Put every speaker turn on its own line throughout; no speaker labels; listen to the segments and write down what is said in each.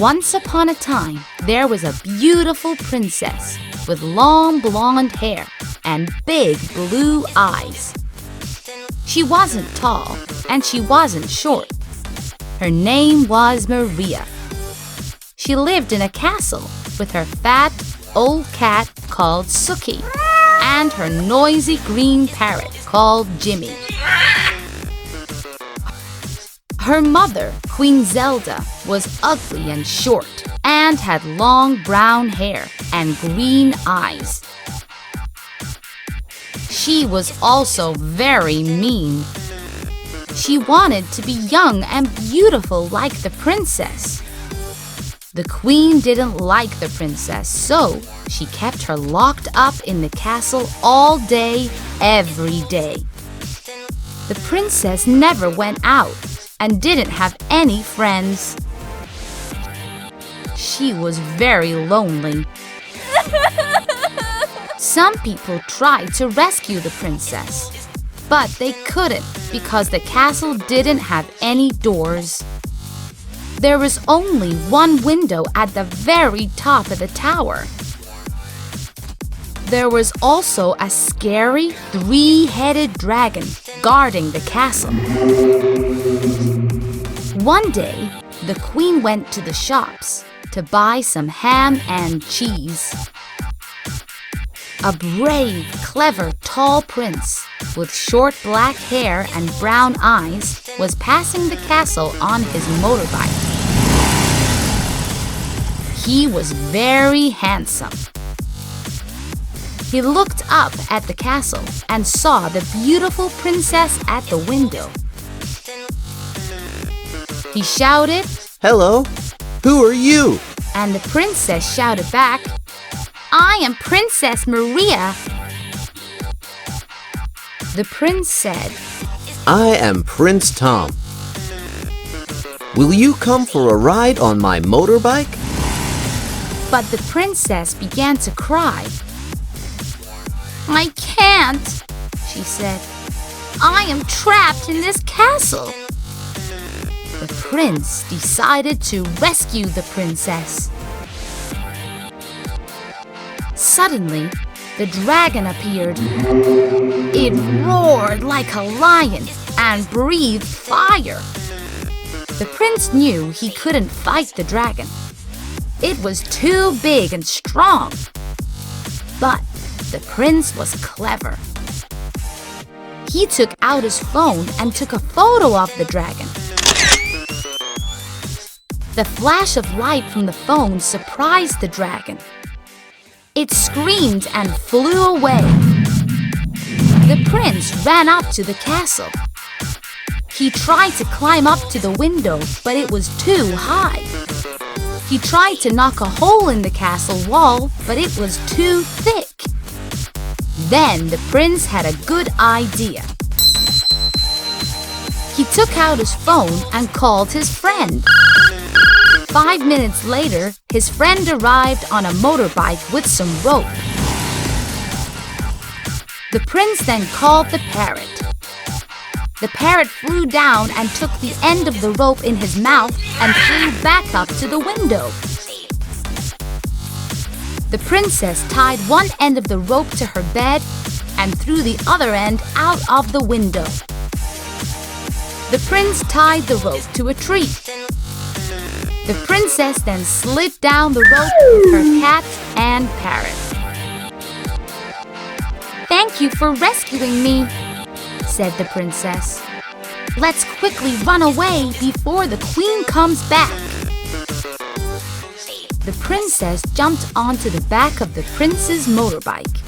Once upon a time, there was a beautiful princess with long blonde hair and big blue eyes. She wasn't tall and she wasn't short. Her name was Maria. She lived in a castle with her fat old cat called Suki and her noisy green parrot called Jimmy. Her mother, Queen Zelda, was ugly and short and had long brown hair and green eyes. She was also very mean. She wanted to be young and beautiful like the princess. The queen didn't like the princess, so she kept her locked up in the castle all day, every day. The princess never went out and didn't have any friends. She was very lonely. Some people tried to rescue the princess, but they couldn't because the castle didn't have any doors. There was only one window at the very top of the tower. There was also a scary three-headed dragon guarding the castle. One day, the queen went to the shops to buy some ham and cheese. A brave, clever, tall prince with short black hair and brown eyes was passing the castle on his motorbike. He was very handsome. He looked up at the castle and saw the beautiful princess at the window. He shouted,
"Hello, who are you?"
And the princess shouted back, "I am Princess Maria." The prince said,
"I am Prince Tom. Will you come for a ride on my motorbike?"
But the princess began to cry. "I can't," she said. "I am trapped in this castle." The prince decided to rescue the princess. Suddenly, the dragon appeared. It roared like a lion and breathed fire. The prince knew he couldn't fight the dragon. It was too big and strong. But the prince was clever. He took out his phone and took a photo of the dragon. The flash of light from the phone surprised the dragon. It screamed and flew away. The prince ran up to the castle. He tried to climb up to the window, but it was too high. He tried to knock a hole in the castle wall, but it was too thick. Then the prince had a good idea. He took out his phone and called his friend. 5 minutes later, his friend arrived on a motorbike with some rope. The prince then called the parrot. The parrot flew down and took the end of the rope in his mouth and flew back up to the window. The princess tied one end of the rope to her bed and threw the other end out of the window. The prince tied the rope to a tree. The princess then slid down the rope with her cat and parrot. "Thank you for rescuing me," said the princess. "Let's quickly run away before the queen comes back." The princess jumped onto the back of the prince's motorbike.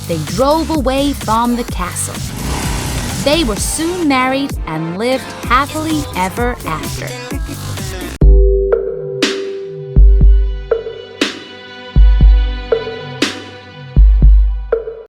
They drove away from the castle. They were soon married and lived happily ever after.